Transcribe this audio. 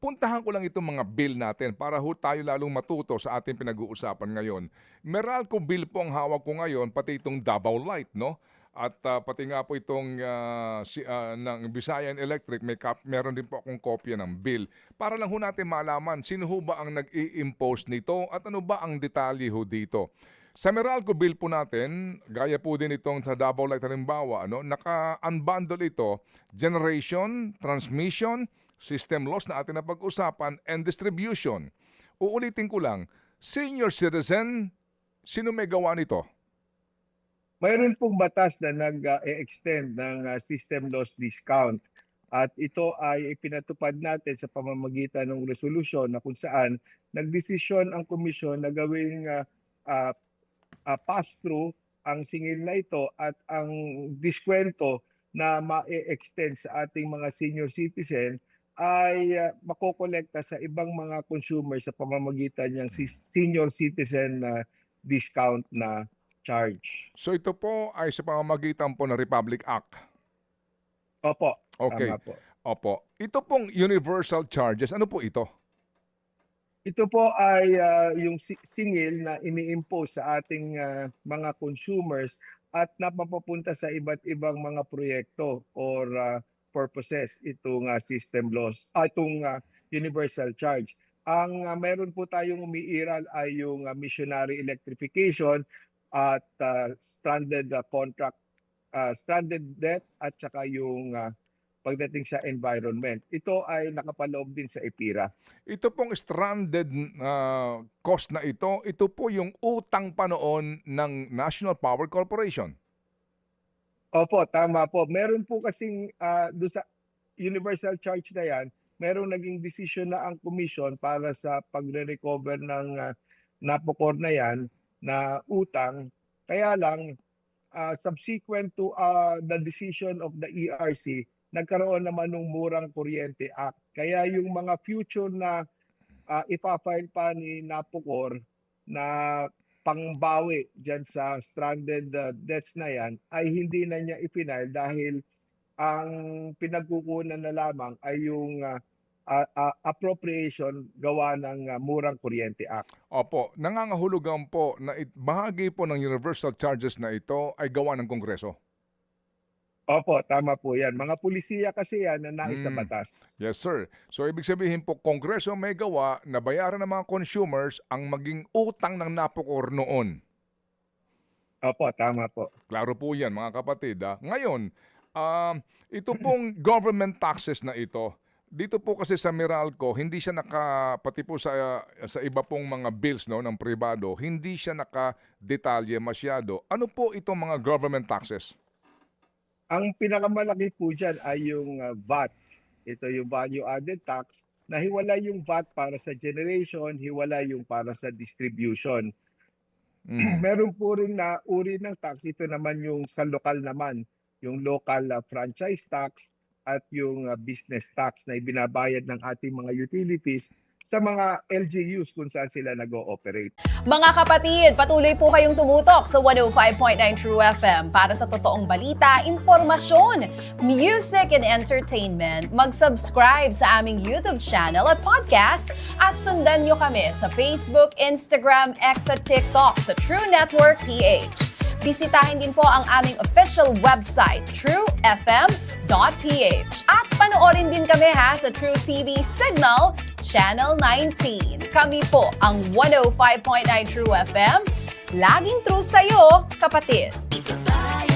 puntahan ko lang itong mga bill natin para ho tayo lalong matuto sa ating pinag-uusapan ngayon. Meralco bill po ang hawak ko ngayon, pati itong Davao Light, no? At pati nga po itong ng Visayan Electric, meron din po akong kopya ng bill. Para lang ho natin malaman sino ho ba ang nag-i-impose nito at ano ba ang detalye ho dito. Sa Meralco bill po natin, gaya po din itong sa Davao Light halimbawa, naka-unbundle ito, generation, transmission, system loss na atin na pag-usapan, and distribution. Uulitin ko lang, senior citizen, sino may gawa nito? Mayroon pong batas na nag-extend ng system loss discount at ito ay ipinatupad natin sa pamamagitan ng resolusyon na kung saan nagdesisyon ang komisyon na gawing pass-through ang singil na ito at ang diskwento na ma-extend sa ating mga senior citizen ay makokolekta sa ibang mga consumer sa pamamagitan ng senior citizen discount na charge. So ito po ay sa pamamagitan po ng Republic Act. Opo, Okay. tama po. Opo. Ito pong universal charges, ano po ito? Ito po ay yung singil na ini-impose sa ating mga consumers at napapapunta sa iba't ibang mga proyekto or purposes itong system loss, itong universal charge. Ang meron po tayong umiiral ay yung missionary electrification at stranded stranded debt at saka yung pagdating sa environment. Ito ay nakapaloob din sa EPIRA. Ito pong stranded cost na ito po yung utang pa noon ng National Power Corporation. Opo, tama po. Meron po kasing doon sa universal charge na yan, merong naging decision na ang commission para sa pagre-recover ng NAPOCOR na yan na utang. Kaya lang, subsequent to the decision of the ERC, nagkaroon naman ng Murang Kuryente Act. Kaya yung mga future na ipafile pa ni NAPOCOR na pangbawi dyan sa stranded debts na yan ay hindi na niya ipinile dahil ang pinagkukunan na lamang ay yung appropriation gawa ng Murang Kuryente Act. Opo, nangangahulugan po na bahagi po ng universal charges na ito ay gawa ng Kongreso. Opo, tama po yan. Mga pulisiya kasi yan na nais sa batas. Yes, sir. So, ibig sabihin po, Kongreso may gawa na bayaran ng mga consumers ang maging utang ng NAPOCOR noon. Opo, tama po. Klaro po yan, mga kapatid. Ngayon, ito pong government taxes na ito, dito po kasi sa Meralco, hindi siya pati po sa iba pong mga bills ng pribado, hindi siya nakadetalye masyado. Ano po itong mga government taxes? Ang pinakamalaki po dyan ay yung VAT. Ito yung value added tax na hiwalay yung VAT para sa generation, hiwalay yung para sa distribution. Meron po rin na uri ng tax. Ito naman yung sa lokal naman, yung local franchise tax at yung business tax na ibinabayad ng ating mga utilities sa mga LGUs kung saan sila nag-ooperate. Mga kapatid, patuloy po kayong tumutok sa 105.9 True FM para sa totoong balita, impormasyon, music and entertainment. Mag-subscribe sa aming YouTube channel at podcast at sundan nyo kami sa Facebook, Instagram, X at TikTok sa True Network PH. Bisitahin din po ang aming official website, truefm.ph. At panoorin din kami sa True TV Signal, Channel 19. Kami po ang 105.9 True FM. Laging true sa'yo, kapatid. Ito tayo